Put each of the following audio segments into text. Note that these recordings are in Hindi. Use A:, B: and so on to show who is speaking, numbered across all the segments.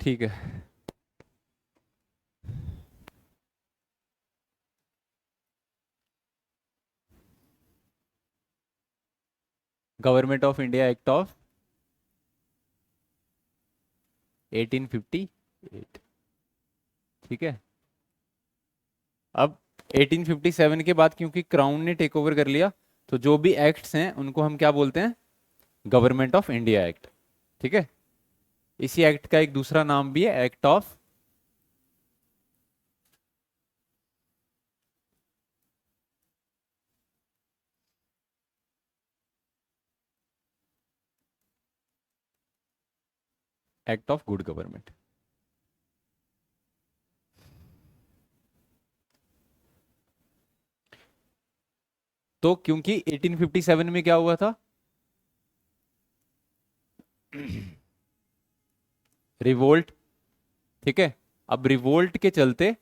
A: ठीक है। Government of India act of 1858। ठीक है। अब 1857 के बाद क्योंकि क्राउन ने टेक ओवर कर लिया, तो जो भी एक्ट्स हैं उनको हम क्या बोलते हैं? Government of India act. ठीक है। इसी एक्ट का एक दूसरा नाम भी है, एक्ट ऑफ गुड गवर्नमेंट। तो क्योंकि 1857 में क्या हुआ था? रिवोल्ट। ठीक है। अब रिवोल्ट के चलते,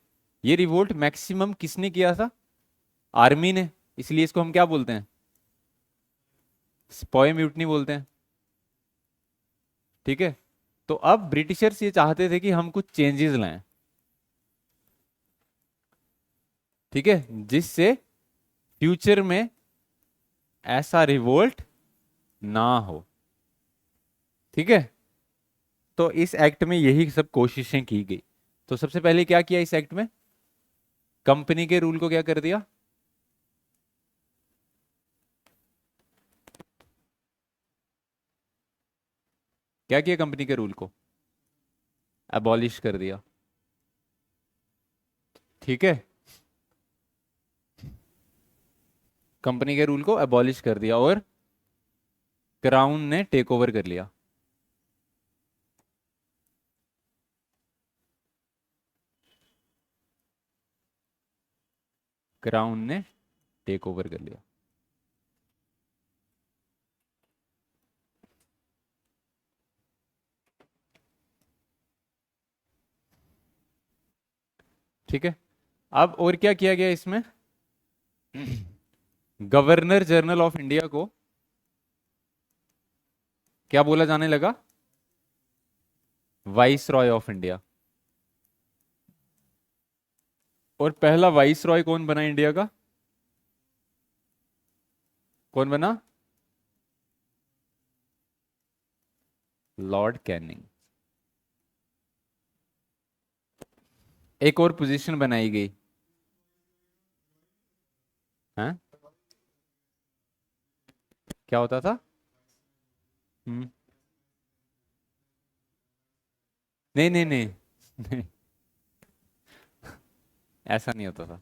A: ये रिवोल्ट मैक्सिमम किसने किया था? आर्मी ने। इसलिए इसको हम क्या बोलते हैं? स्पॉय म्यूटनी बोलते हैं। ठीक है। तो अब ब्रिटिशर्स ये चाहते थे कि हम कुछ चेंजेस लाएं। ठीक है। जिससे फ्यूचर में ऐसा रिवोल्ट ना हो। ठीक है। तो इस एक्ट में यही सब कोशिशें की गई। तो सबसे पहले क्या किया इस एक्ट में? कंपनी के रूल को क्या कर दिया? क्या किया कंपनी के रूल को? अबॉलिश कर दिया। ठीक है। कंपनी के रूल को अबॉलिश कर दिया और क्राउन ने टेक ओवर कर लिया। क्राउन ने टेक ओवर कर लिया। ठीक है। अब और क्या किया गया इसमें? गवर्नर जनरल ऑफ इंडिया को क्या बोला जाने लगा? Vice Roy of India. और पहला वाइस रॉय कौन बना इंडिया का? कौन बना? Lord Canning. एक और पोजीशन बनाई गई। हैं? क्या होता था? हम्म। नहीं नहीं नहीं, नहीं, ऐसा नहीं होता था।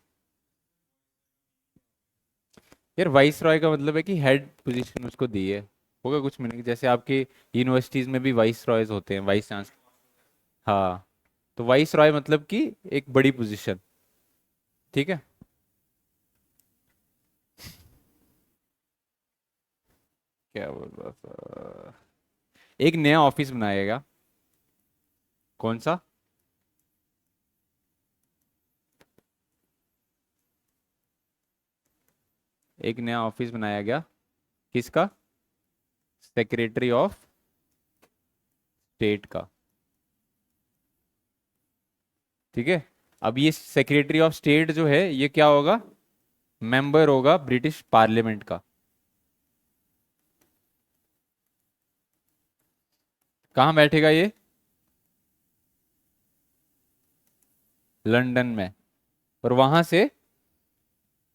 A: यार वाइस रॉय का मतलब है कि हेड पोजीशन उसको दी है। होगा कुछ मीनिंग, जैसे आपके यूनिवर्सिटीज में भी वाइस रॉयज होते हैं, वाइस चांसलर। हाँ। तो वाइस रॉय मतलब कि एक बड़ी पोजीशन। ठीक है। क्या बोल रहा था? एक नया ऑफिस बनाएगा। कौन सा? एक नया ऑफिस बनाया गया। किसका? सेक्रेटरी ऑफ स्टेट का। ठीक है। अब ये सेक्रेटरी ऑफ स्टेट जो है ये क्या होगा? मेंबर होगा ब्रिटिश पार्लियामेंट का। कहाँ बैठेगा ये? लंदन में। और वहां से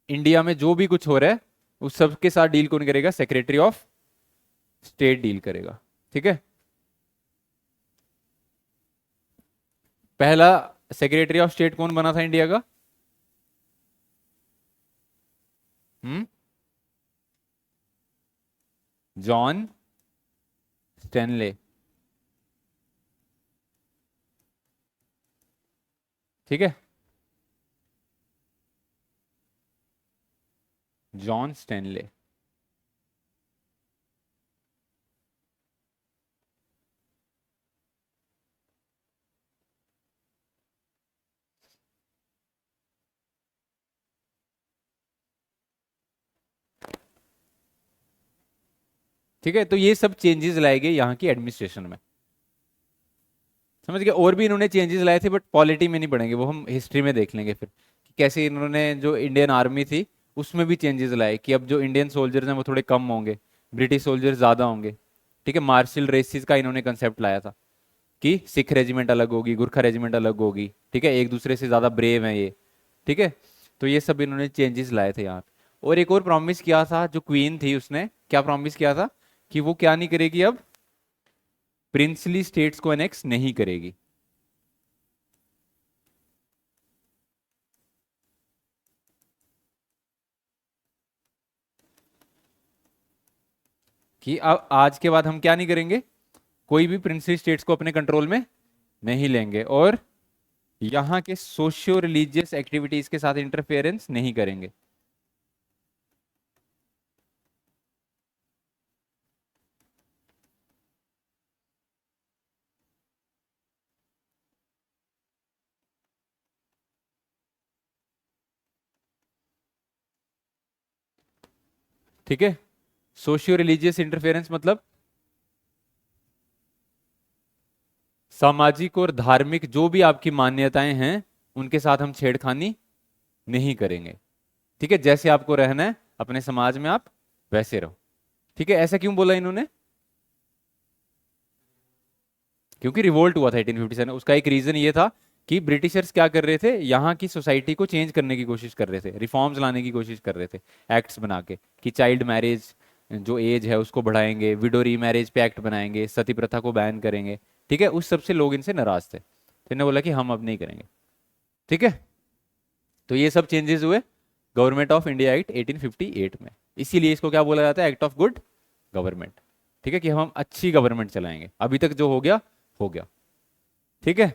A: इंडिया में जो भी कुछ हो रहा है उस सब के साथ डील कौन करेगा? सेक्रेटरी ऑफ स्टेट डील करेगा। ठीक है। पहला सेक्रेटरी ऑफ स्टेट कौन बना था इंडिया का? हम्म। John Stanley. ठीक है। John Stanley. ठीक है। तो ये सब चेंजेस लाए गए यहाँ की एडमिनिस्ट्रेशन में। समझ गए। और भी इन्होंने चेंजेस लाए थे, बट पॉलिटी में नहीं पढ़ेंगे, वो हम हिस्ट्री में देख लेंगे फिर कि कैसे इन्होंने जो इंडियन आर्मी थी उसमें भी चेंजेस लाए कि अब जो इंडियन सोल्जर्स हैं वो थोड़े कम होंगे, ब्रिटिश सोल्जर्स ज़्यादा होंगे। ठीक है, मार्शल रेसिस का इन्होंने कंसेप्ट लाया था कि सिख रेजिमेंट अलग होगी, गुरखा रेजिमेंट अलग होगी। ठीक है, एक दूसरे से ज़्यादा ब्रेव हैं ये। ठीक है, तो ये सब इन्होंने चेंजेस लाए थे यहाँ पे। और एक और प्रॉमिस किया था जो क्वीन थी, उसने क्या प्रॉमिस किया था कि वो क्या नहीं करेगी, अब प्रिंसली स्टेट्स को एनेक्स नहीं करेगी। कि अब आज के बाद हम क्या नहीं करेंगे, कोई भी प्रिंसली स्टेट्स को अपने कंट्रोल में नहीं लेंगे, और यहाँ के सोशियो रिलीजियस एक्टिविटीज के साथ इंटरफेरेंस नहीं करेंगे। ठीक है, सोशियो रिलीजियस इंटरफेरेंस मतलब सामाजिक और धार्मिक जो भी आपकी मान्यताएं हैं उनके साथ हम छेड़खानी नहीं करेंगे। ठीक है, जैसे आपको रहना है अपने समाज में आप वैसे रहो। ठीक है, ऐसा क्यों बोला इन्होंने, क्योंकि रिवोल्ट हुआ था 1857। उसका एक रीजन ये था कि ब्रिटिशर्स क्या कर रहे थे, यहाँ की सोसाइटी को चेंज करने की कोशिश कर रहे थे, रिफॉर्म्स लाने की कोशिश कर रहे थे एक्ट्स बना के कि चाइल्ड मैरिज जो एज है उसको बढ़ाएंगे, विडो री मैरिज पे एक्ट बनाएंगे, सती प्रथा को बैन करेंगे। ठीक है, उस सबसे लोग इनसे नाराज थे, तो इन्होंने बोला कि हम अब नहीं करेंगे। ठीक है, तो ये सब चेंजेस हुए गवर्नमेंट ऑफ इंडिया एक्ट 1858 में। इसीलिए इसको क्या बोला जाता है, एक्ट ऑफ गुड गवर्नमेंट। ठीक है, कि हम अच्छी गवर्नमेंट चलाएंगे, अभी तक जो हो गया हो गया। ठीक है,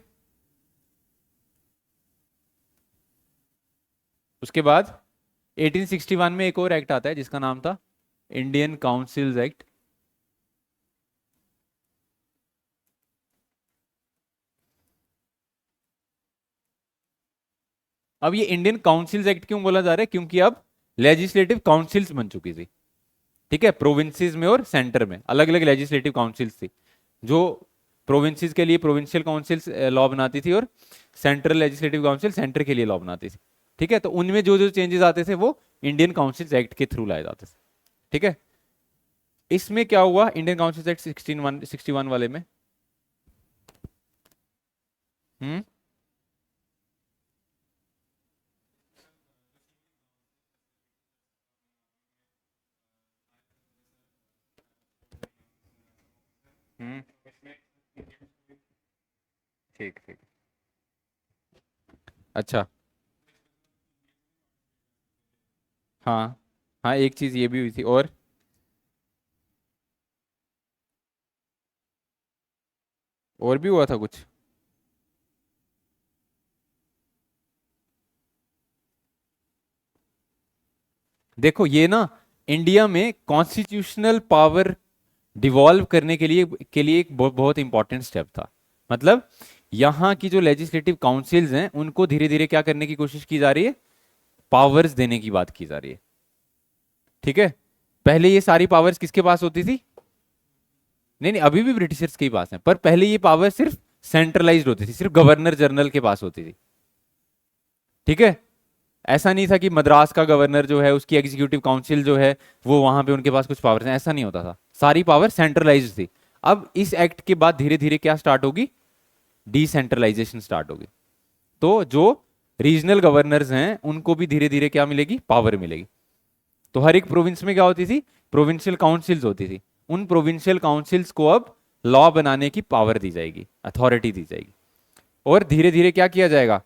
A: उसके बाद 1861 में एक और एक्ट आता है जिसका नाम था इंडियन काउंसिल्स एक्ट। अब ये इंडियन काउंसिल्स एक्ट क्यों बोला जा रहा है, क्योंकि अब लेजिस्लेटिव काउंसिल्स बन चुकी थी। ठीक है, प्रोविंसेस में और सेंटर में अलग अलग लेजिस्लेटिव काउंसिल्स थी, जो प्रोविंसेस के लिए प्रोविंशियल काउंसिल्स लॉ बनाती थी, और सेंट्रल लेजिस्लेटिव काउंसिल सेंटर के लिए लॉ बनाती थी। ठीक है, तो उनमें जो जो चेंजेस आते थे वो इंडियन काउंसिल्स एक्ट के थ्रू लाए जाते थे। ठीक है, इसमें क्या हुआ इंडियन काउंसिल्स एक्ट 61 वाले में। हम्म हम्म ठीक ठीक। अच्छा, हाँ हाँ, एक चीज ये भी हुई थी, और भी हुआ था कुछ। देखो ये ना, इंडिया में कॉन्स्टिट्यूशनल पावर डिवॉल्व करने के लिए एक बहुत इंपॉर्टेंट स्टेप था। मतलब यहाँ की जो लेजिस्लेटिव काउंसिल्स हैं उनको धीरे धीरे क्या करने की कोशिश की जा रही है, पावर्स देने की बात की जा रही है। ठीक है, पहले ये सारी पावर्स किसके पास होती थी, नहीं नहीं, अभी भी ब्रिटिशर्स के ही पास है, पर पहले ये पावर सिर्फ सेंट्रलाइज्ड होती थी, सिर्फ गवर्नर जनरल के पास होती थी। ठीक है, ऐसा नहीं था कि मद्रास का गवर्नर जो है उसकी एग्जीक्यूटिव काउंसिल जो है वो वहां पे उनके पास कुछ पावर्स हैं, ऐसा नहीं होता था, सारी पावर सेंट्रलाइज थी। अब इस एक्ट के बाद धीरे धीरे क्या स्टार्ट होगी, डिसेंट्रलाइजेशन स्टार्ट होगी। तो जो रीजनल गवर्नर्स हैं उनको भी धीरे धीरे क्या मिलेगी, पावर मिलेगी। तो हर एक प्रोविंस में क्या होती थी, प्रोविंशियल काउंसिल्स होती थी। उन प्रोविंशियल काउंसिल्स को अब लॉ बनाने की पावर दी जाएगी, अथॉरिटी दी जाएगी। और धीरे धीरे क्या किया जाएगा,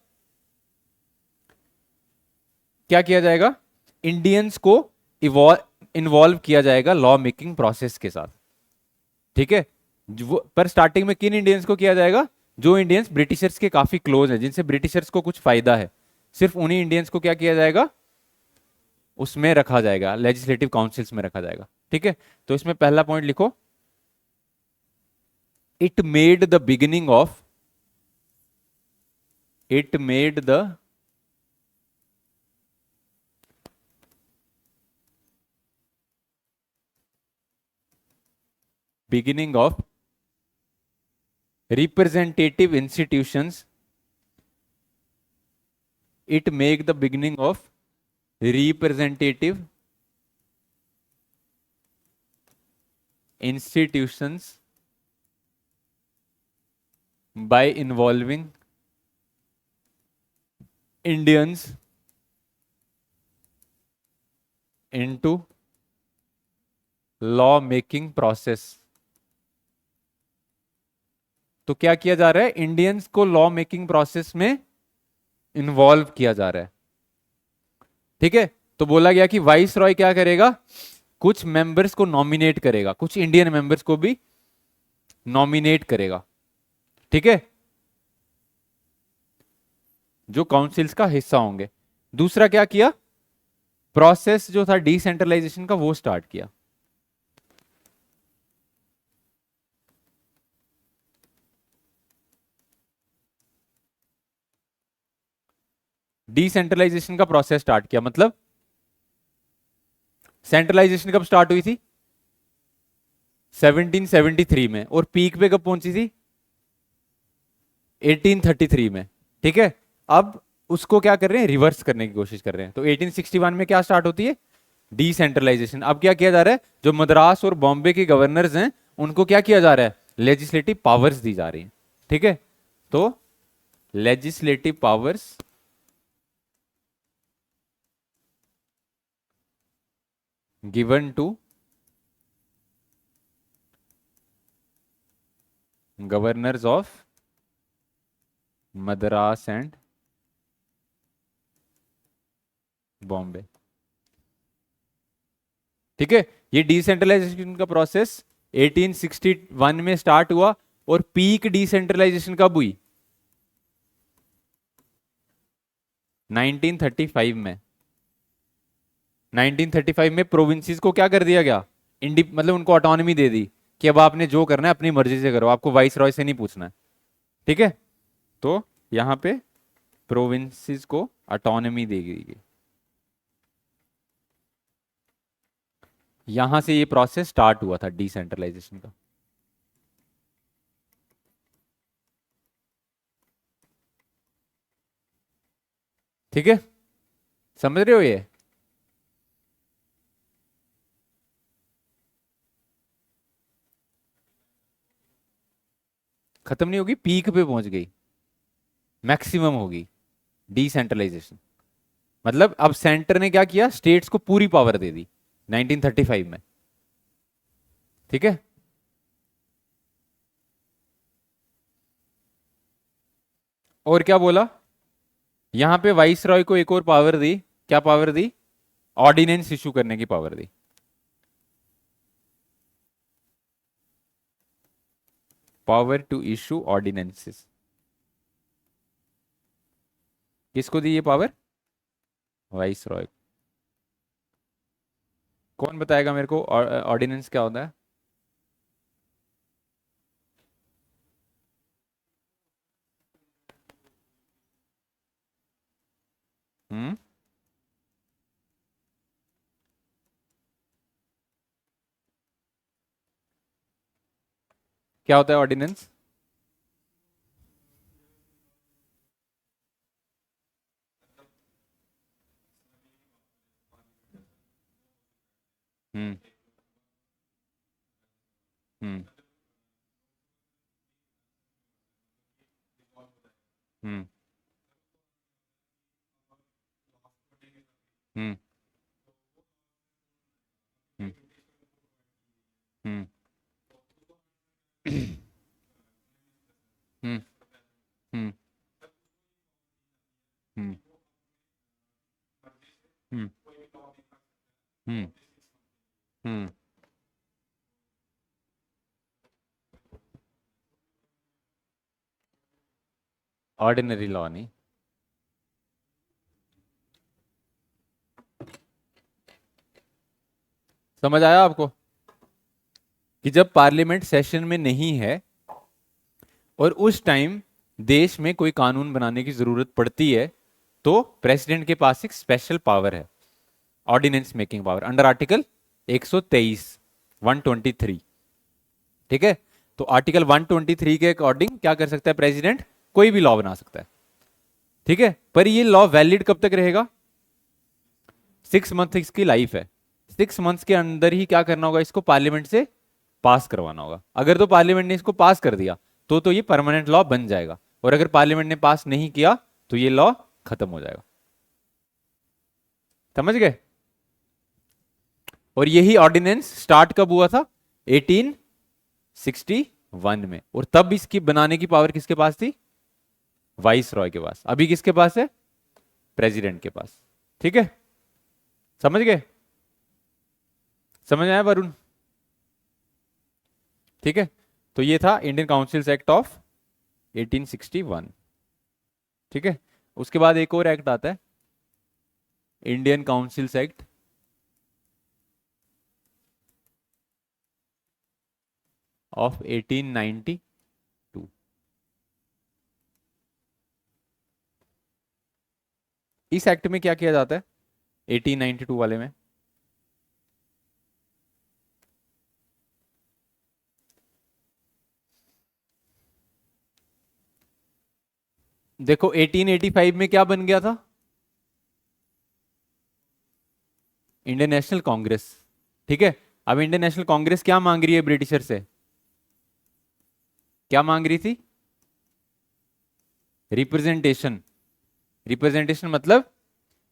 A: क्या किया जाएगा, इंडियंस को इन्वॉल्व किया जाएगा लॉ मेकिंग प्रोसेस के साथ। ठीक है, पर स्टार्टिंग में किन इंडियंस को किया जाएगा, जो इंडियंस ब्रिटिशर्स के काफी क्लोज है, जिनसे ब्रिटिशर्स को कुछ फायदा है, सिर्फ उन्हीं इंडियंस को क्या किया जाएगा, उसमें रखा जाएगा, लेजिस्लेटिव काउंसिल्स में रखा जाएगा। ठीक है, तो इसमें पहला पॉइंट लिखो, it made the beginning of, it made the beginning of representative institutions, it make the beginning of representative institutions by involving Indians into law making process. तो क्या किया जा रहा है, इंडियंस को लॉ मेकिंग प्रोसेस में इन्वॉल्व किया जा रहा है। ठीक है, तो बोला गया कि वाइस रॉय क्या करेगा, कुछ मेंबर्स को नॉमिनेट करेगा, कुछ इंडियन मेंबर्स को भी नॉमिनेट करेगा। ठीक है, जो काउंसिल्स का हिस्सा होंगे। दूसरा क्या किया, प्रोसेस जो था डिसेंट्रलाइजेशन का वो स्टार्ट किया। डिसेंट्रलाइजेशन का प्रोसेस स्टार्ट किया मतलब सेंट्रलाइजेशन कब स्टार्ट हुई थी, 1773 में, और पीक पे कब पहुंची थी, 1833 में। ठीक है, अब उसको क्या कर रहे हैं, रिवर्स करने की कोशिश कर रहे हैं। तो 1861 में क्या स्टार्ट होती है, डिसेंट्रलाइजेशन। अब क्या किया जा रहा है, जो मद्रास और बॉम्बे के गवर्नर्स हैं उनको क्या किया जा रहा है, लेजिस्लेटिव पावर्स दी जा रही हैं। ठीक है, तो legislative powers given to governors of Madras and Bombay. ठीक है, ये डिसेंट्रलाइजेशन का प्रोसेस 1861 में स्टार्ट हुआ और पीक डिसेंट्रलाइजेशन कब हुई, 1935 में। 1935 में प्रोविंसेस को क्या कर दिया गया, मतलब उनको ऑटोनॉमी दे दी कि अब आपने जो करना है अपनी मर्जी से करो, आपको वाइस रॉय से नहीं पूछना है। ठीक है, तो यहां पे प्रोविंसेस को ऑटोनॉमी दी गई। यहां से ये प्रोसेस स्टार्ट हुआ था डिसेंट्रलाइजेशन का। ठीक है, समझ रहे हो ये, खत्म नहीं होगी, पीक पे पहुंच गई, मैक्सिमम होगी डिसेंट्रलाइजेशन। मतलब अब सेंटर ने क्या किया, स्टेट्स को पूरी पावर दे दी 1935 में। ठीक है, और क्या बोला, यहां पे वाइस रॉय को एक और पावर दी, क्या पावर दी, ऑर्डिनेंस इशू करने की पावर दी। पावर टू इशू ऑर्डिनेंसेस, किसको दी ये पावर, वाइस रॉय। कौन बताएगा मेरे को ऑर्डिनेंस क्या होता है। हम्म, क्या होता है ऑर्डिनेंस, हम्म हम्म हम्म हम्म हम्म हम्म हम्म हम्म हम्म हम्म हम्म हम्म ऑर्डिनरी लॉ नहीं। समझ आया आपको, कि जब पार्लियामेंट सेशन में नहीं है और उस टाइम देश में कोई कानून बनाने की जरूरत पड़ती है, तो प्रेसिडेंट के पास एक स्पेशल पावर है, ordinance making power, under article 123 123। ठीक है, तो आर्टिकल 123 के अकॉर्डिंग क्या कर सकता है प्रेसिडेंट, कोई भी लॉ बना सकता है, ठीक है। पर ये लॉ वैलिड कब तक रहेगा, 6 मंथ इसकी लाइफ है, 6 मंथ्स के अंदर ही क्या करना होगा, इसको पार्लियामेंट से पास करवाना होगा। अगर तो पार्लियामेंट ने इसको पास कर दिया तो ये परमानेंट लॉ बन जाएगा, और अगर पार्लियामेंट ने पास नहीं किया तो ये लॉ खत्म हो जाएगा। समझ गए। और यही ऑर्डिनेंस स्टार्ट कब हुआ था, 1861 में, और तब इसकी बनाने की पावर किसके पास थी, वाइस रॉय के पास। अभी किसके पास है, प्रेसिडेंट के पास। ठीक है, समझ गए, समझ आया वरुण। ठीक है, तो ये था इंडियन काउंसिल्स एक्ट ऑफ 1861। ठीक है, उसके बाद एक और एक्ट आता है, इंडियन काउंसिल्स एक्ट ऑफ 1892। इस एक्ट में क्या किया जाता है 1892 वाले में, देखो 1885 में क्या बन गया था, इंडियन नेशनल कांग्रेस। ठीक है, अब इंडियन नेशनल कांग्रेस क्या मांग रही है ब्रिटिशर से, क्या मांग रही थी, रिप्रेजेंटेशन। रिप्रेजेंटेशन मतलब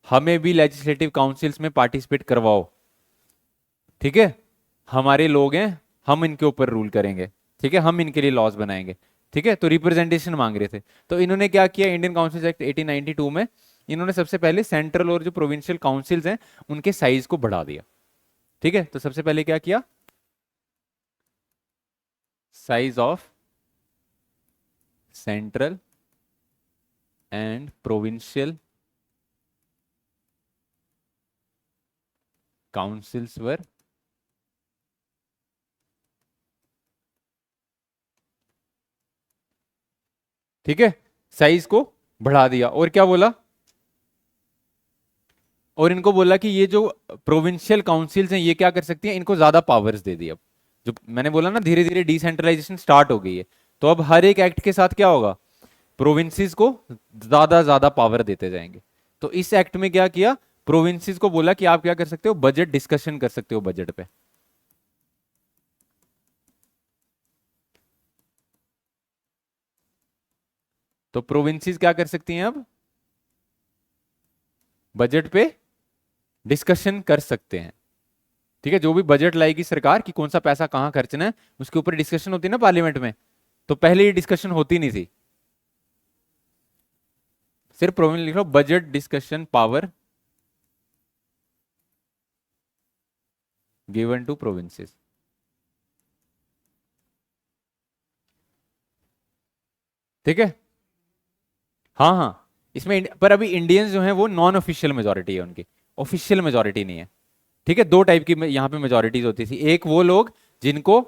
A: हमें भी लेजिस्लेटिव काउंसिल्स में पार्टिसिपेट करवाओ। ठीक है, हमारे लोग हैं, हम इनके ऊपर रूल करेंगे, ठीक है, हम इनके लिए लॉज बनाएंगे। ठीक है, तो रिप्रेजेंटेशन मांग रहे थे। तो इन्होंने क्या किया, इंडियन काउंसिल एक्ट 1892 में इन्होंने सबसे पहले सेंट्रल और जो प्रोविंशियल काउंसिल्स हैं उनके साइज को बढ़ा दिया। ठीक है, तो सबसे पहले क्या किया, size of central and provincial councils were ठीक है, साइज को बढ़ा दिया। और क्या बोला, और इनको बोला कि ये जो प्रोविंशियल काउंसिल्स हैं ये क्या कर सकती हैं, इनको ज्यादा पावर्स दे दी। अब जो मैंने बोला ना धीरे धीरे डिसेंट्रलाइजेशन स्टार्ट हो गई है, तो अब हर एक एक्ट के साथ क्या होगा, प्रोविंसेस को ज्यादा ज्यादा पावर देते जाएंगे। तो इस एक्ट में क्या किया, प्रोविंसेस को बोला कि आप क्या कर सकते हो, बजट डिस्कशन कर सकते हो बजट पे। तो प्रोविंसेस क्या कर सकती हैं, अब बजट पे डिस्कशन कर सकते हैं। ठीक है, जो भी बजट लाएगी सरकार कि कौन सा पैसा कहां खर्चना है, उसके ऊपर डिस्कशन होती है ना पार्लियामेंट में। तो पहले ये डिस्कशन होती नहीं थी, सिर्फ प्रोविंस लिख लो, budget discussion power given to provinces. ठीक है, हाँ हाँ, इसमें पर अभी इंडियंस जो हैं वो नॉन ऑफिशियल मेजोरिटी है उनकी, ऑफिशियल मेजोरिटी नहीं है। ठीक है, दो टाइप की यहाँ पे मेजोरिटीज होती थी, एक वो लोग जिनको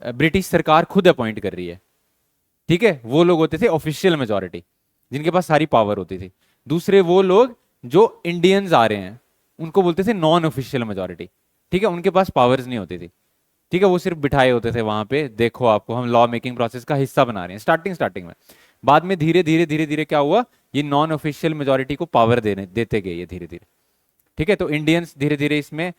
A: ब्रिटिश सरकार खुद अपॉइंट कर रही है, ठीक है, वो लोग होते थे ऑफिशियल मेजोरिटी, जिनके पास सारी पावर होती थी। दूसरे वो लोग जो इंडियंस आ रहे हैं उनको बोलते थे नॉन ऑफिशियल मेजोरिटी। ठीक है, उनके पास पावर्स नहीं होती थी। ठीक है, वो सिर्फ बिठाए होते थे वहां पे, देखो आपको हम लॉ मेकिंग प्रोसेस का हिस्सा बना रहे हैं, स्टार्टिंग में। बाद में धीरे धीरे क्या हुआ, ये नॉन ऑफिशियल मेजोरिटी को पावर देते गए ये धीरे धीरे। ठीक है, तो इंडियंस धीरे धीरे इसमें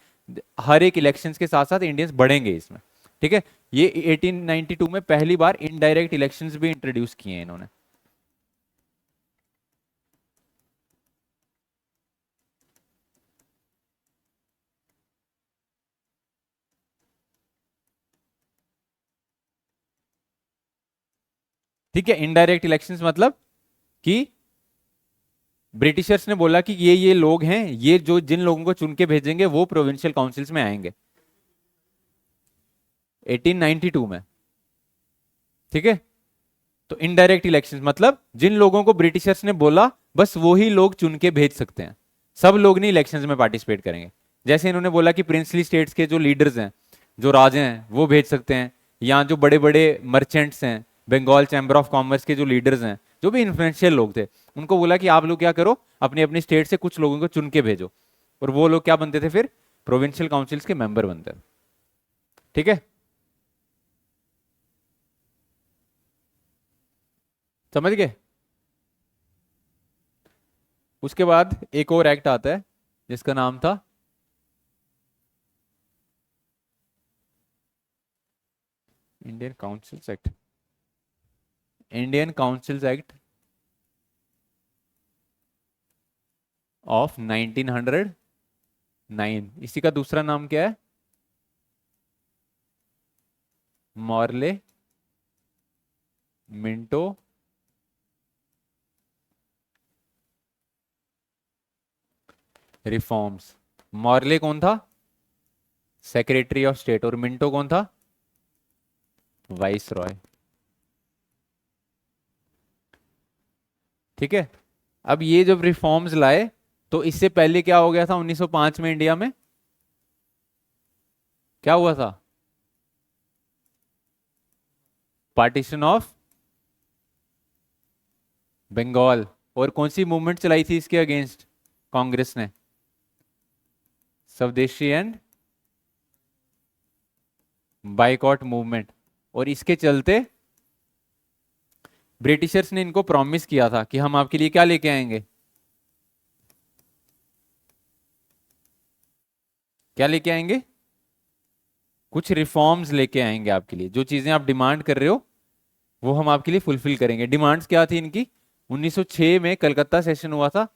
A: हर एक इलेक्शंस के साथ साथ इंडियंस बढ़ेंगे इसमें। ठीक है, ये 1892 में पहली बार इनडायरेक्ट इलेक्शंस भी इंट्रोड्यूस किए हैं इन्होंने। ठीक है, इनडायरेक्ट इलेक्शंस मतलब कि ब्रिटिशर्स ने बोला कि ये लोग हैं, ये जो जिन लोगों को चुन के भेजेंगे वो प्रोविंशियल काउंसिल्स में आएंगे 1892 में। ठीक है, तो इनडायरेक्ट इलेक्शंस मतलब जिन लोगों को ब्रिटिशर्स ने बोला बस वो ही लोग चुन के भेज सकते हैं, सब लोग नहीं इलेक्शंस में पार्टिसिपेट करेंगे। जैसे इन्होंने बोला कि प्रिंसली स्टेट्स के जो लीडर्स हैं, जो राजे हैं वो भेज सकते हैं, या जो बड़े बड़े मर्चेंट्स हैं, बंगाल चैम्बर ऑफ कॉमर्स के जो लीडर्स हैं, जो भी इन्फ्लुएंशियल लोग थे, उनको बोला कि आप लोग क्या करो, अपनी अपनी स्टेट से कुछ लोगों को चुन के भेजो, और वो लोग क्या बनते थे फिर, प्रोविंशियल काउंसिल्स के मेंबर बनते थे। ठीक है, समझ गए? उसके बाद एक और एक्ट आता है जिसका नाम था Indian councils act. Indian councils act of 1909। इसी का दूसरा नाम क्या है? Morley Minto reforms. मॉर्ले कौन था? Secretary of state. और मिंटो कौन था? वाइस रॉय। ठीक है। अब ये जब रिफॉर्म्स लाए तो इससे पहले क्या हो गया था 1905 में इंडिया में? क्या हुआ था? Partition of Bengal. और कौन सी मूवमेंट चलाई थी इसके अगेंस्ट कांग्रेस ने? स्वदेशी एंड बाइकॉट मूवमेंट। और इसके चलते ब्रिटिशर्स ने इनको प्रॉमिस किया था कि हम आपके लिए क्या लेके आएंगे? क्या लेके आएंगे? कुछ रिफॉर्म्स लेके आएंगे आपके लिए। जो चीजें आप डिमांड कर रहे हो वो हम आपके लिए फुलफिल करेंगे। डिमांड्स क्या थी इनकी? 1906 में कलकत्ता सेशन हुआ था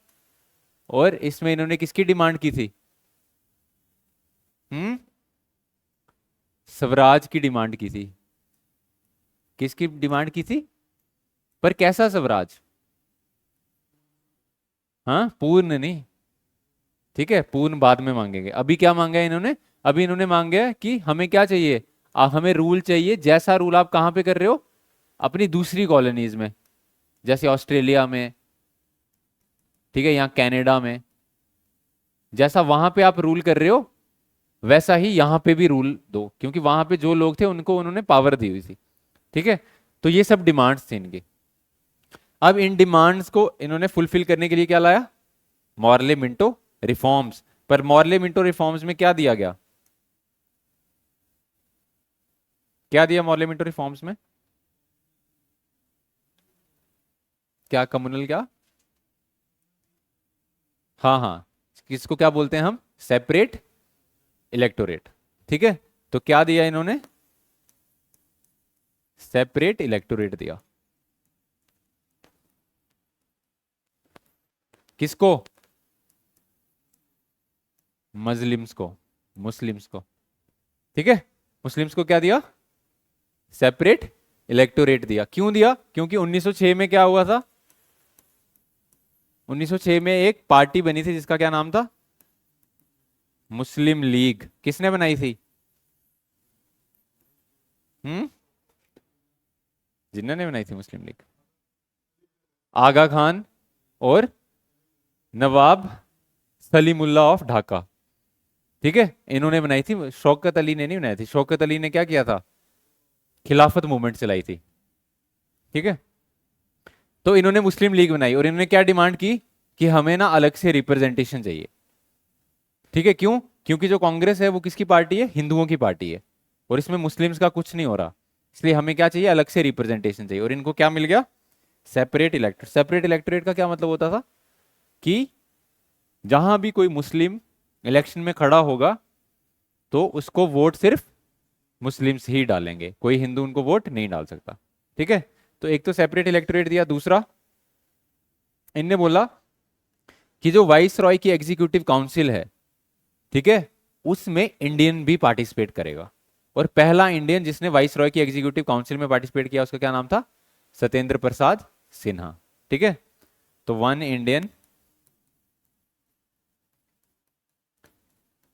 A: और इसमें इन्होंने किसकी डिमांड की थी? हम्म, स्वराज की डिमांड की थी। किसकी डिमांड की थी? पर कैसा स्वराज? हाँ, पूर्ण नहीं। ठीक है, पूर्ण बाद में मांगेंगे। अभी क्या मांगा है इन्होंने? अभी इन्होंने मांगा है कि हमें क्या चाहिए? हमें रूल चाहिए जैसा रूल आप कहां पे कर रहे हो? अपनी दूसरी कॉलोनीज में, जैसे ऑस्ट्रेलिया में, ठीक है, यहाँ कनाडा में। जैसा वहां पे आप रूल कर रहे हो वैसा ही यहाँ पे भी रूल दो, क्योंकि वहां पे जो लोग थे उनको उन्होंने पावर दी हुई थी। ठीक है। तो ये सब डिमांड्स थे इनकी। अब इन डिमांड्स को इन्होंने फुलफिल करने के लिए क्या लाया? Morley Minto reforms. पर मॉर्ले मिंटो रिफॉर्म्स में क्या दिया गया? क्या दिया मॉर्ले मिंटो रिफॉर्म्स में? क्या कम्युनल क्या? हाँ हाँ। किसको क्या बोलते हैं हम? Separate electorate. ठीक है। तो क्या दिया इन्होंने? सेपरेट इलेक्टोरेट दिया। किसको? मजलिम्स को, मुस्लिम्स को। ठीक है। मुस्लिम्स को क्या दिया? सेपरेट इलेक्टोरेट दिया। क्यों दिया? क्योंकि 1906 में क्या हुआ था? 1906 में एक पार्टी बनी थी जिसका क्या नाम था? मुस्लिम लीग। किसने बनाई थी? हम्म, जिन्ना ने बनाई थी मुस्लिम लीग। आगा खान और नवाब सलीमुल्लाह ऑफ ढाका। ठीक है, इन्होंने बनाई थी। शौकत अली ने नहीं बनाई थी। शौकत अली ने क्या किया था? खिलाफत मूवमेंट चलाई थी। ठीक है। तो इन्होंने मुस्लिम लीग बनाई और इन्होंने क्या डिमांड की? कि हमें ना अलग से रिप्रेजेंटेशन चाहिए। ठीक है। क्यों? क्योंकि जो कांग्रेस है वो किसकी पार्टी है? हिंदुओं की पार्टी है। और इसमें मुस्लिम्स का कुछ नहीं हो रहा। इसलिए हमें क्या चाहिए? अलग से रिप्रेजेंटेशन चाहिए। और इनको क्या मिल गया? Separate electorate. सेपरेट इलेक्टोरेट का क्या मतलब होता था? कि जहां भी कोई मुस्लिम इलेक्शन में खड़ा होगा तो उसको वोट सिर्फ मुस्लिम्स ही डालेंगे, कोई हिंदू उनको वोट नहीं डाल सकता। ठीक है। तो एक तो सेपरेट इलेक्टोरेट दिया। दूसरा, इनने बोला कि जो वाइस रॉय की एग्जीक्यूटिव काउंसिल है, ठीक है, उसमें इंडियन भी पार्टिसिपेट करेगा। और पहला इंडियन जिसने वाइस रॉय की एग्जीक्यूटिव काउंसिल में पार्टिसिपेट किया उसका क्या नाम था? सत्येंद्र प्रसाद सिन्हा। ठीक है। तो वन इंडियन।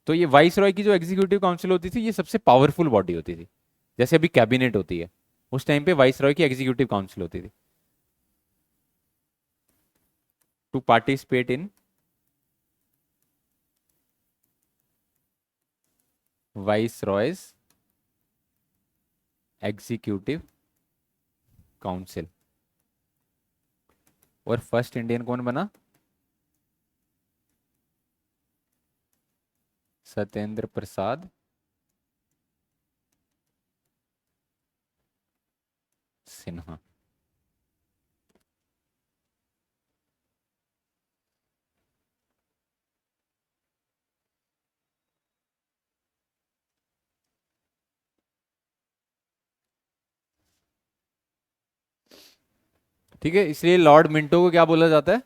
A: तो ये वाइस रॉय की जो एग्जीक्यूटिव काउंसिल होती थी ये सबसे पावरफुल बॉडी होती थी। जैसे अभी कैबिनेट होती है, उस टाइम पे वाइस रॉय की एग्जीक्यूटिव काउंसिल होती थी। To participate in viceroy's executive council. और फर्स्ट इंडियन कौन बना? सत्येंद्र प्रसाद सिन्हा। ठीक है, इसलिए लॉर्ड मिंटो को क्या बोला जाता है?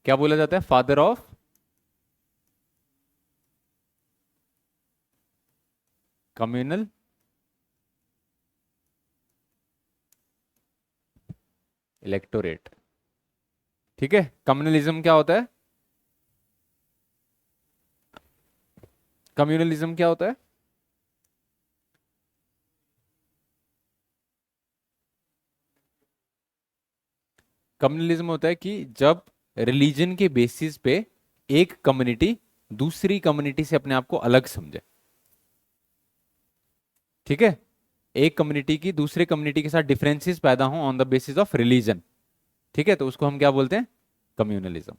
A: क्या बोला जाता है? Father of communal electorate. ठीक है, कम्युनलिज्म क्या होता है? कम्युनलिज्म क्या होता है? कम्युनलिज्म होता है कि जब रिलीजन के बेसिस पे एक कम्युनिटी दूसरी कम्युनिटी से अपने आप को अलग समझे। ठीक है, एक कम्युनिटी की दूसरे कम्युनिटी के साथ डिफरेंसेस पैदा हो on the basis of religion. ठीक है, तो उसको हम क्या बोलते हैं? कम्युनलिज्म।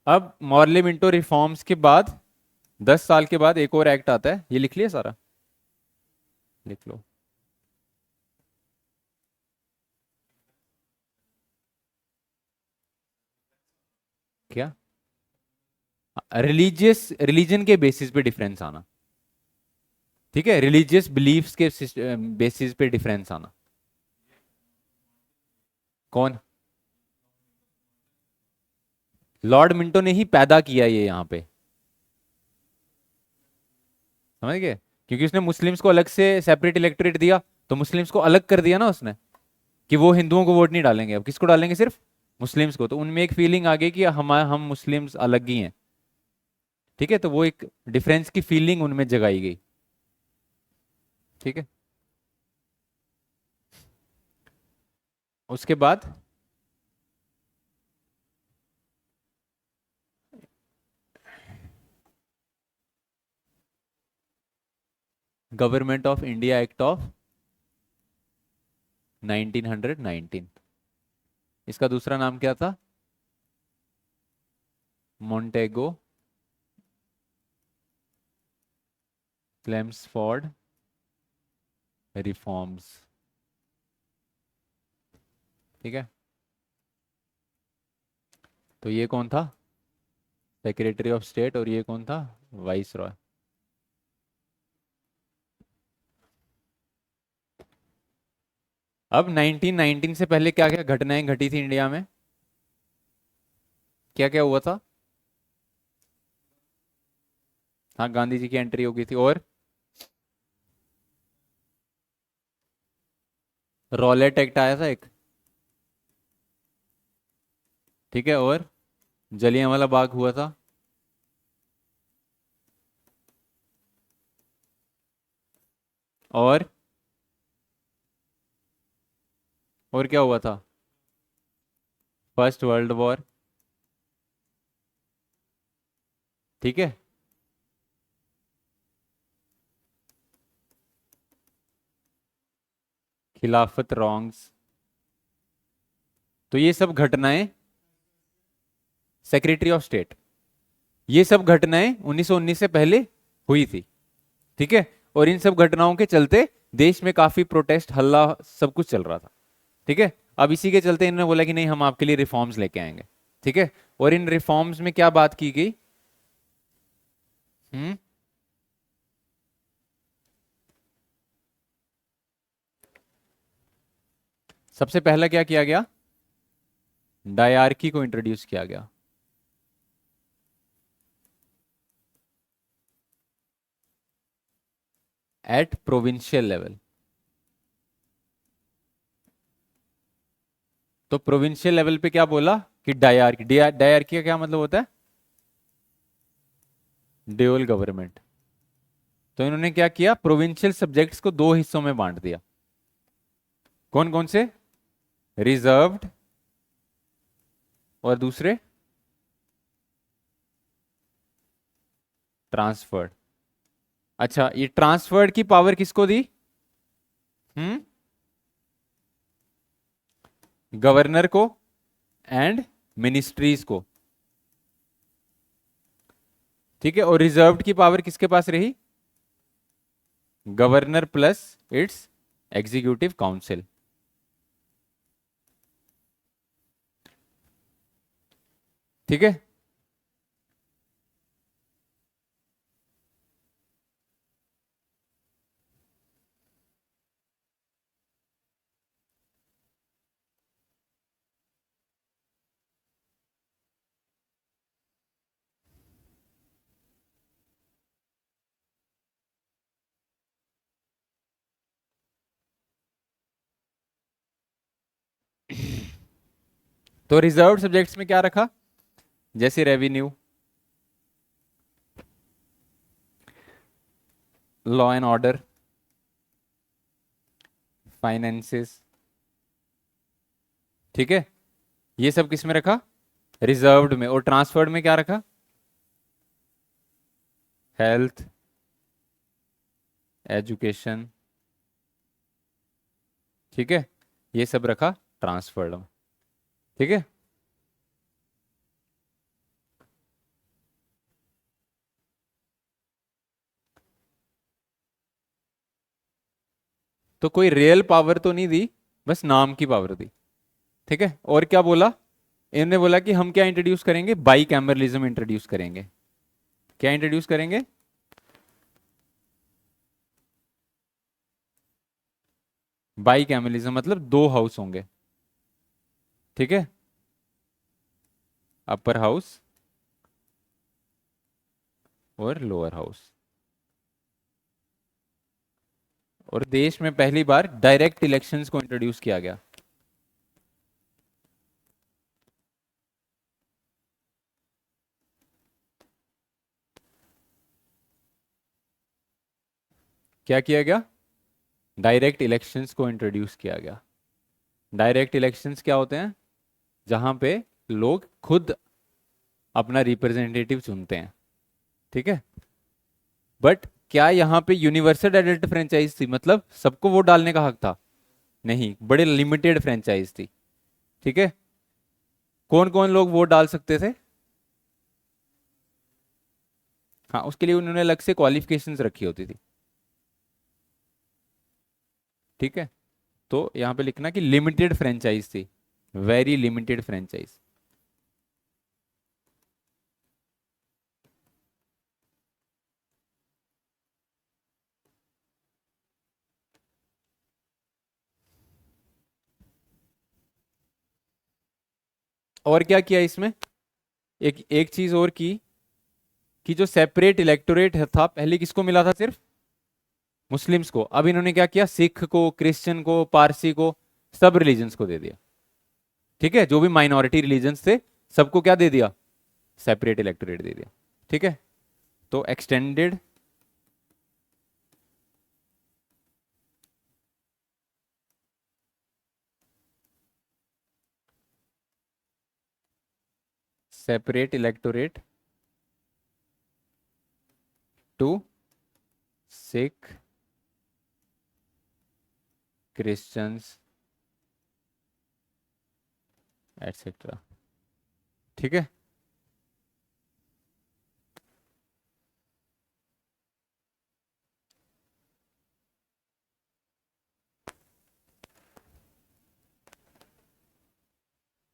A: अब मॉर्ले मिंटो रिफॉर्म्स के बाद 10 साल के बाद एक और एक्ट आता है, ये लिख लिया सारा? लिख लो। क्या? रिलीजियस रिलीजन के बेसिस पे डिफरेंस आना। ठीक है, रिलीजियस बिलीफ्स के बेसिस पे डिफरेंस आना। कौन? लॉर्ड मिंटो ने ही पैदा किया ये यहाँ पे, समझ गए? क्योंकि उसने मुस्लिम्स को अलग से सेपरेट इलेक्टोरेट दिया, तो मुस्लिम्स को अलग कर दिया ना उसने, कि वो हिंदुओं को वोट नहीं डालेंगे, अब किसको डालेंगे? सिर्फ मुस्लिम्स को। तो उनमें एक फीलिंग आ गई कि हम मुस्लिम्स अलग ही हैं। ठीक है, तो वो एक डिफरेंस की फीलिंग उनमें जगाई गई। ठीक है, उसके बाद government of India act of 1919। इसका दूसरा नाम क्या था? Montagu Chelmsford reforms. ठीक है, तो ये कौन था? सेक्रेटरी ऑफ स्टेट, और ये कौन था? वाइस रॉय। अब 1919 से पहले क्या क्या घटनाएं घटी थी इंडिया में? क्या क्या हुआ था? हाँ, गांधी जी की एंट्री हो गई थी, और रॉलेट एक्ट आया था एक। ठीक है, और जलियांवाला बाग हुआ था। और क्या हुआ था? First world war. ठीक है, खिलाफत रॉन्ग्स। तो ये सब घटनाएं, सेक्रेटरी ऑफ स्टेट, ये सब घटनाएं 1919 से पहले हुई थी। ठीक है, और इन सब घटनाओं के चलते देश में काफी प्रोटेस्ट, हल्ला, सब कुछ चल रहा था। ठीक है, अब इसी के चलते इन्होंने बोला कि नहीं, हम आपके लिए रिफॉर्म्स लेके आएंगे। ठीक है, और इन रिफॉर्म्स में क्या बात की गई? हम्म सबसे पहला क्या किया गया? डायआर्की को इंट्रोड्यूस किया गया। At provincial level. तो प्रोविंशियल लेवल पे क्या बोला? कि डायआर्की, डायआर्की का क्या मतलब होता है? Dual government. तो इन्होंने क्या किया? प्रोविंशियल सब्जेक्ट्स को दो हिस्सों में बांट दिया। कौन कौन से? रिजर्व्ड, और दूसरे ट्रांसफर्ड। अच्छा, ये ट्रांसफर्ड की पावर किसको दी? हम्म गवर्नर को एंड मिनिस्ट्रीज को। ठीक है, और रिजर्व्ड की पावर किसके पास रही? Governor plus it's executive council. ठीक है, तो रिजर्व सब्जेक्ट्स में क्या रखा, जैसे revenue, law and order, finances, ठीक है, ये सब किस में रखा, रिजर्व्ड में। और ट्रांसफर्ड में क्या रखा, हेल्थ, एजुकेशन, ठीक है, ये सब रखा ट्रांसफर्ड में, ठीक है। तो कोई रियल पावर तो नहीं दी, बस नाम की पावर दी, ठीक है। और क्या बोला, इन्होंने बोला कि हम क्या इंट्रोड्यूस करेंगे, बाई कैमरलिज्म इंट्रोड्यूस करेंगे। क्या इंट्रोड्यूस करेंगे, बाई कैमरलिज्म, मतलब दो हाउस होंगे, ठीक है, अपर हाउस और लोअर हाउस। और देश में पहली बार डायरेक्ट इलेक्शंस को इंट्रोड्यूस किया गया। क्या किया गया, डायरेक्ट इलेक्शंस को इंट्रोड्यूस किया गया। डायरेक्ट इलेक्शंस क्या होते हैं, जहां पे लोग खुद अपना रिप्रेजेंटेटिव चुनते हैं, ठीक है। बट क्या यहाँ पे यूनिवर्सल एडल्ट फ्रेंचाइज थी, मतलब सबको वोट डालने का हक था, नहीं, बड़े लिमिटेड फ्रेंचाइज थी, ठीक है। कौन कौन लोग वोट डाल सकते थे, हाँ, उसके लिए उन्होंने अलग से क्वालिफिकेशंस रखी होती थी, ठीक है। तो यहाँ पे लिखना कि लिमिटेड फ्रेंचाइज थी, वेरी लिमिटेड फ्रेंचाइज। और क्या किया इसमें, एक एक चीज और की, कि जो सेपरेट इलेक्टोरेट था पहले किसको मिला था, सिर्फ मुस्लिम्स को। अब इन्होंने क्या किया, सिख को, क्रिश्चियन को, पारसी को, सब रिलीजन्स को दे दिया, ठीक है। जो भी माइनॉरिटी रिलीजन्स थे सबको क्या दे दिया, सेपरेट इलेक्टोरेट दे दिया, ठीक है। तो extended separate electorate to Sikh, Christians, etcetera, ठीक है।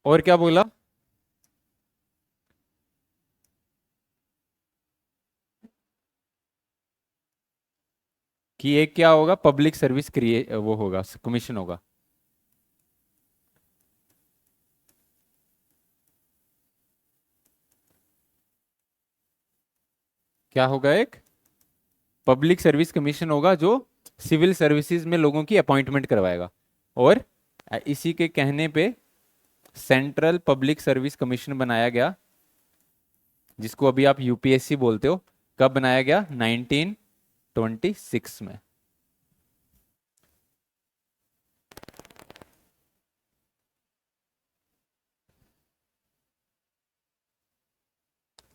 A: और क्या बोला, कि एक क्या होगा, पब्लिक सर्विस क्रिए वो होगा, कमीशन होगा, क्या होगा, एक पब्लिक सर्विस कमीशन होगा जो सिविल सर्विसेज में लोगों की अपॉइंटमेंट करवाएगा। और इसी के कहने पे सेंट्रल पब्लिक सर्विस कमीशन बनाया गया, जिसको अभी आप यूपीएससी बोलते हो। कब बनाया गया, 1926 में,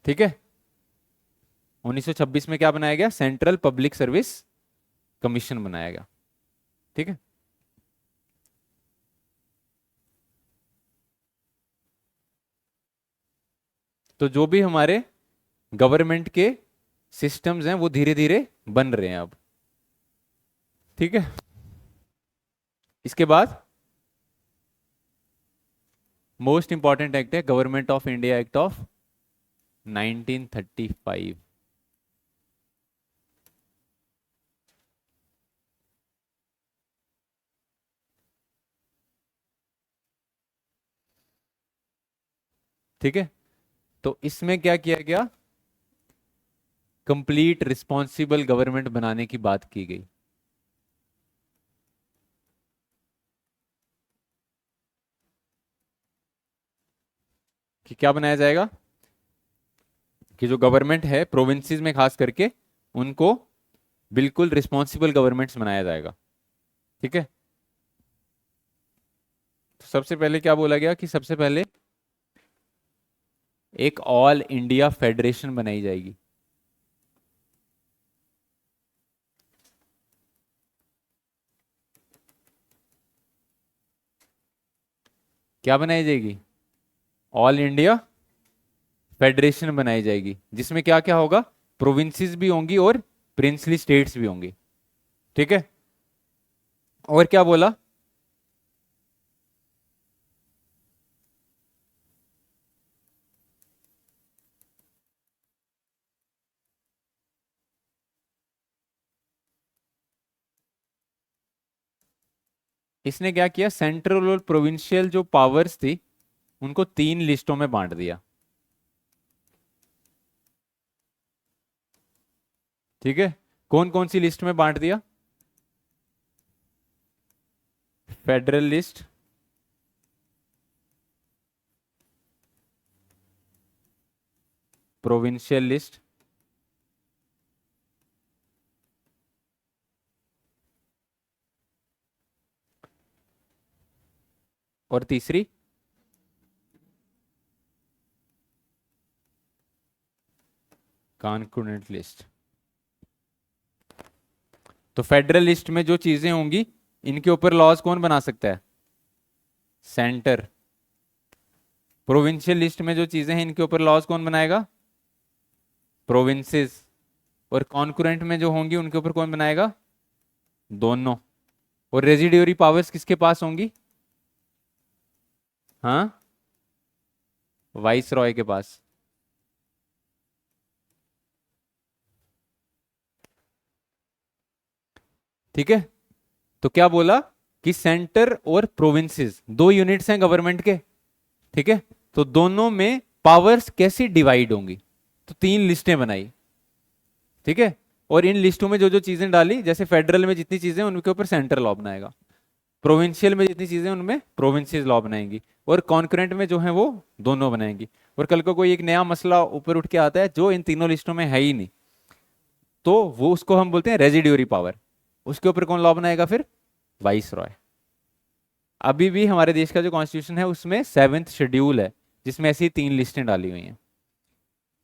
A: ठीक है। 1926 में क्या बनाया गया, सेंट्रल पब्लिक सर्विस कमीशन बनाया गया, ठीक है। तो जो भी हमारे गवर्नमेंट के सिस्टम्स हैं वो धीरे धीरे बन रहे हैं अब, ठीक है। इसके बाद मोस्ट इंपॉर्टेंट एक्ट है government of India act of 1935, ठीक है। तो इसमें क्या किया गया, कंप्लीट रिस्पॉन्सिबल गवर्नमेंट बनाने की बात की गई, कि क्या बनाया जाएगा कि जो गवर्नमेंट है प्रोविंसेस में खास करके उनको बिल्कुल रिस्पॉन्सिबल गवर्नमेंट्स बनाया जाएगा। ठीक है, तो सबसे पहले क्या बोला गया कि सबसे पहले एक ऑल इंडिया फेडरेशन बनाई जाएगी। क्या बनाई जाएगी? ऑल इंडिया फेडरेशन बनाई जाएगी, जिसमें क्या क्या होगा, प्रोविंसेस भी होंगी और प्रिंसली स्टेट्स भी होंगी। ठीक है, और क्या बोला? इसने क्या किया, सेंट्रल और प्रोविंशियल जो पावर्स थी उनको 3 लिस्टों में बांट दिया। ठीक है, कौन कौन सी लिस्ट में बांट दिया? फेडरल लिस्ट, प्रोविंशियल लिस्ट और तीसरी कॉन्करेंट लिस्ट। तो फेडरल लिस्ट में जो चीजें होंगी इनके ऊपर लॉज कौन बना सकता है? सेंटर। प्रोविंशियल लिस्ट में जो चीजें हैं इनके ऊपर लॉज कौन बनाएगा? प्रोविंसेस। और कॉन्करेंट में जो होंगी उनके ऊपर कौन बनाएगा? दोनों। और रेजिड्यूरी पावर्स किसके पास होंगी? हाँ, वाइस रॉय के पास। ठीक है, तो क्या बोला कि सेंटर और प्रोविंसेस 2 यूनिट्स हैं गवर्नमेंट के। ठीक है, तो दोनों में पावर्स कैसी डिवाइड होंगी, तो 3 लिस्टें बनाई। ठीक है, और इन लिस्टों में जो जो चीजें डाली, जैसे फेडरल में जितनी चीजें उनके ऊपर सेंटर लॉ बनाएगा, प्रोविंशियल में जितनी चीजें उनमें प्रोविंसेस लॉ बनाएंगी, और कॉन्करेंट में जो है वो दोनों बनाएंगी। और कल को कोई एक नया मसला ऊपर उठ के आता है जो इन तीनों लिस्टों में है ही नहीं, तो वो उसको हम बोलते हैं रेजिड्यूरी पावर। उसके ऊपर कौन लॉ बनाएगा फिर? वाइस रॉय। अभी भी हमारे देश का जो कॉन्स्टिट्यूशन है उसमें 7th शेड्यूल है जिसमें ऐसी 3 लिस्टें डाली हुई हैं।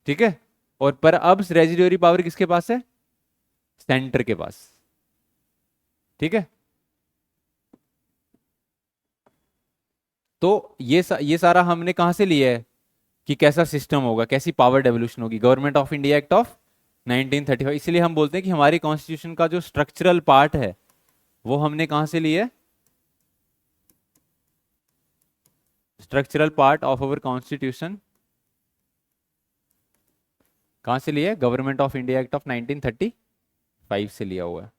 A: ठीक है, और पर अब रेजिड्यूरी पावर किसके पास है? सेंटर के पास। ठीक है, तो ये सारा हमने कहां से लिया है कि कैसा सिस्टम होगा, कैसी पावर डेवोल्यूशन होगी, government of India act of 1935। इसलिए हम बोलते हैं कि हमारी कॉन्स्टिट्यूशन का जो स्ट्रक्चरल पार्ट है वो हमने कहां से लिया है? Structural part of our constitution कहां से लिया है? Government of India act of 1935 से लिया हुआ है।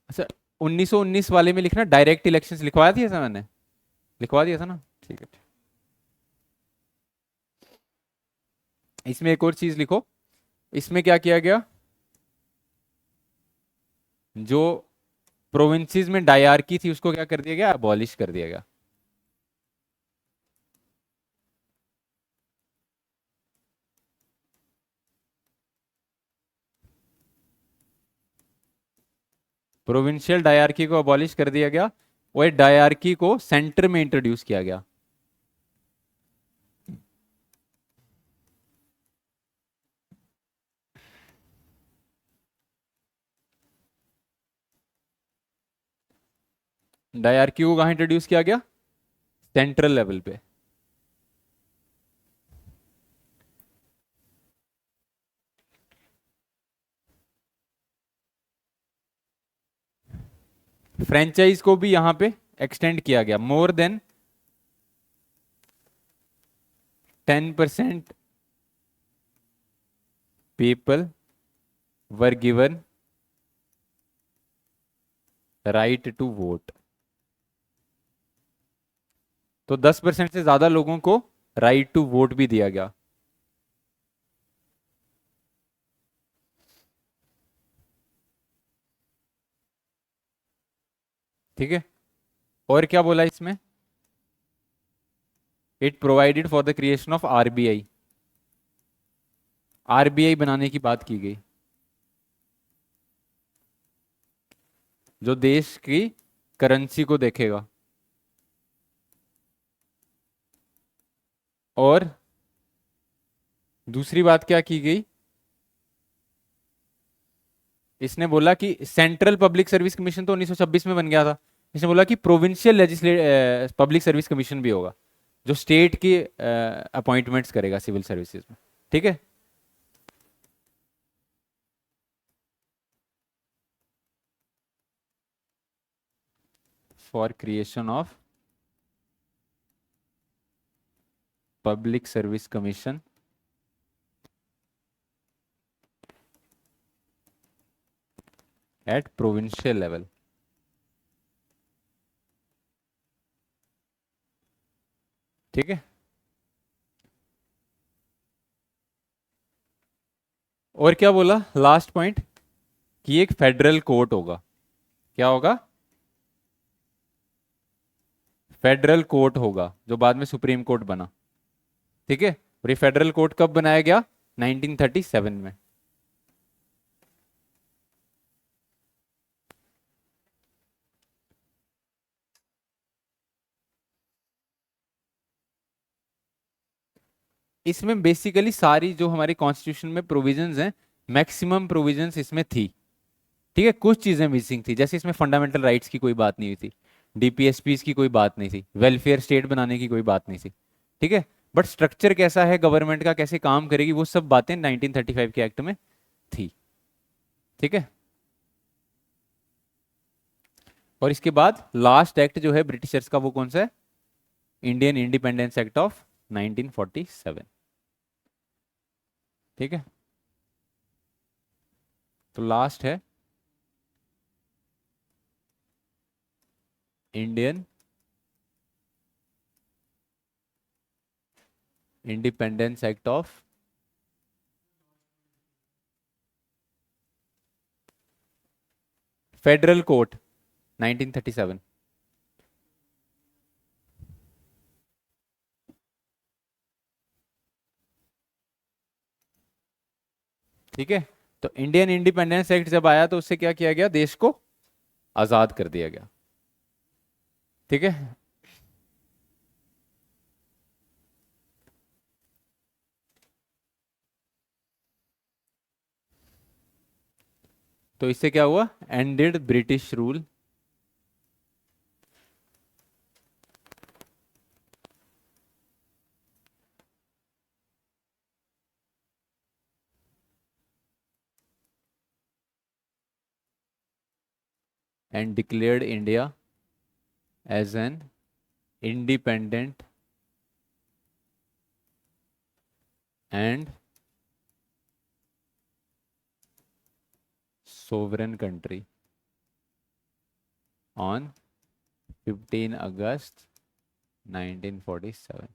A: अच्छा, 1919 वाले में लिखना डायरेक्ट इलेक्शंस, लिखवा दिया था मैंने? लिखवा दिया था ना? ठीक है, इसमें एक और चीज लिखो। इसमें क्या किया गया, जो प्रोविंसेस में डायरकी थी उसको क्या कर दिया गया? अबॉलिश कर दिया गया। प्रोविंशियल डायरकी को अबॉलिश कर दिया गया और डायरकी को सेंटर में इंट्रोड्यूस किया गया। डायरकी को कहां इंट्रोड्यूस किया गया? सेंट्रल लेवल पे। फ्रेंचाइज को भी यहां पे एक्सटेंड किया गया। More than 10% people were given right to vote. तो 10% से ज्यादा लोगों को राइट टू वोट भी दिया गया। ठीक है, और क्या बोला इसमें, it provided for the creation of RBI, RBI बनाने की बात की गई, जो देश की करेंसी को देखेगा। और दूसरी बात क्या की गई, इसने बोला कि सेंट्रल पब्लिक सर्विस कमीशन तो 1926 में बन गया था, इसने बोला कि provincial legislate public service commission भी होगा, जो स्टेट की अपॉइंटमेंट्स करेगा सिविल सर्विसेज में। ठीक है, for creation of public service commission at provincial level. ठीक है, और क्या बोला लास्ट पॉइंट, कि एक फेडरल कोर्ट होगा, क्या होगा, फेडरल कोर्ट होगा, जो बाद में सुप्रीम कोर्ट बना। ठीक है, और ये फेडरल कोर्ट कब बनाया गया, 1937 में। इसमें बेसिकली सारी जो हमारी कॉन्स्टिट्यूशन में प्रोविजंस हैं, मैक्सिमम प्रोविजंस इसमें थी। ठीक है, कुछ चीजें मिसिंग थी, जैसे इसमें फंडामेंटल राइट्स की कोई बात नहीं हुई थी, डीपीएसपीस की कोई बात नहीं थी, वेलफेयर स्टेट बनाने की कोई बात नहीं थी। ठीक है, बट स्ट्रक्चर कैसा है गवर्नमेंट का, कैसे काम करेगी, वो सब बातें 1935 के एक्ट में थी। ठीक है, और इसके बाद लास्ट एक्ट जो है ब्रिटिशर्स का, वो कौन सा है, इंडियन इंडिपेंडेंस एक्ट ऑफ 1947। ठीक है, तो लास्ट है Indian independence act of federal court 1937। ठीक है, तो इंडियन इंडिपेंडेंस एक्ट जब आया तो उससे क्या किया गया, देश को आजाद कर दिया गया। ठीक है, तो इससे क्या हुआ, ended British rule, and declared India as an independent and sovereign country on 15 August 1947।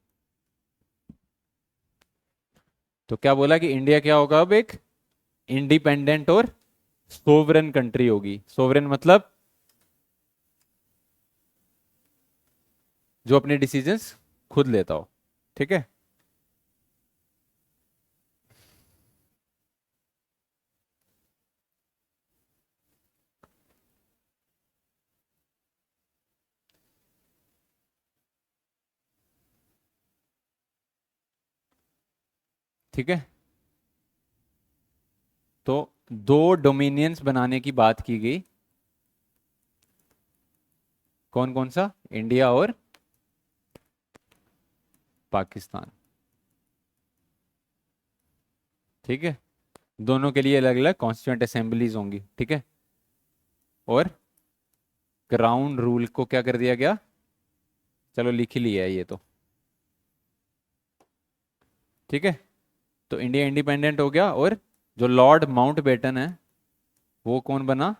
A: तो क्या बोला कि इंडिया क्या होगा, अब एक इंडिपेंडेंट और सोवरेन कंट्री होगी। सोवरेन मतलब जो अपने डिसीजंस खुद लेता हो। ठीक है, ठीक है, तो दो डोमिनियंस बनाने की बात की गई, कौन कौन सा, इंडिया और पाकिस्तान। ठीक है, दोनों के लिए अलग अलग कॉन्स्टिट्यूंट असेंबलीज होंगी। ठीक है, और क्राउन रूल को क्या कर दिया गया, चलो लिख ही लिया है ये तो। ठीक है, तो इंडिया इंडिपेंडेंट हो गया, और जो लॉर्ड माउंटबेटन है वो कौन बना,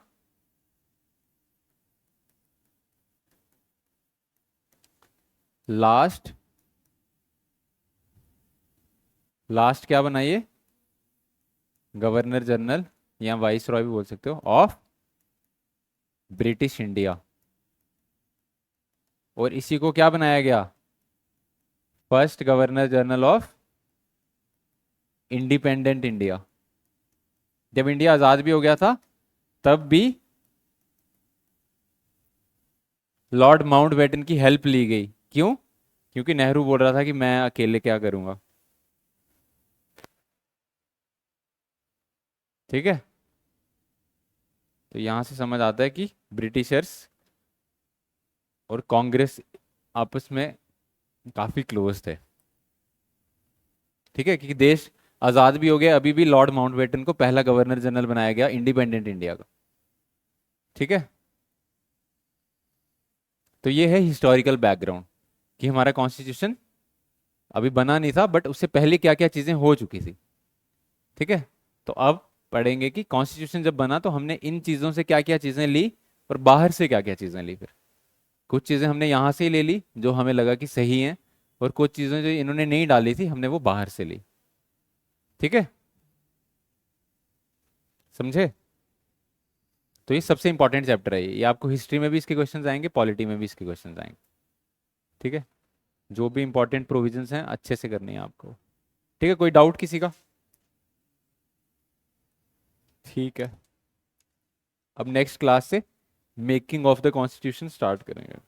A: लास्ट लास्ट क्या बनाइए, गवर्नर जनरल या वाइस रॉय भी बोल सकते हो ऑफ ब्रिटिश इंडिया। और इसी को क्या बनाया गया, first governor general of independent India. जब इंडिया आजाद भी हो गया था तब भी लॉर्ड माउंटबेटन की हेल्प ली गई। क्यों? क्योंकि नेहरू बोल रहा था कि मैं अकेले क्या करूंगा। ठीक है, तो यहां से समझ आता है कि ब्रिटिशर्स और कांग्रेस आपस में काफी क्लोज थे। ठीक है, क्योंकि देश आजाद भी हो गया, अभी भी लॉर्ड माउंटबेटन को पहला गवर्नर जनरल बनाया गया इंडिपेंडेंट इंडिया का। ठीक है, तो ये है हिस्टोरिकल बैकग्राउंड कि हमारा कॉन्स्टिट्यूशन अभी बना नहीं था, बट उससे पहले क्या क्या चीजें हो चुकी थी। ठीक है, तो अब पढ़ेंगे कि कॉन्स्टिट्यूशन जब बना तो हमने इन चीजों से क्या क्या चीजें ली और बाहर से क्या क्या चीजें ली। फिर कुछ चीजें हमने यहाँ से ही ले ली जो हमें लगा कि सही हैं, और कुछ चीजें जो इन्होंने नहीं डाली थी हमने वो बाहर से ली। ठीक है, समझे? तो ये सबसे इंपॉर्टेंट चैप्टर है, ये आपको हिस्ट्री में भी इसके क्वेश्चंस आएंगे, पॉलिटी में भी इसके क्वेश्चंस आएंगे। ठीक है, जो भी इंपॉर्टेंट प्रोविजंस हैं अच्छे से करनी है आपको। ठीक है, कोई डाउट किसी का? ठीक है, अब नेक्स्ट क्लास से making of the constitution start करेंगे।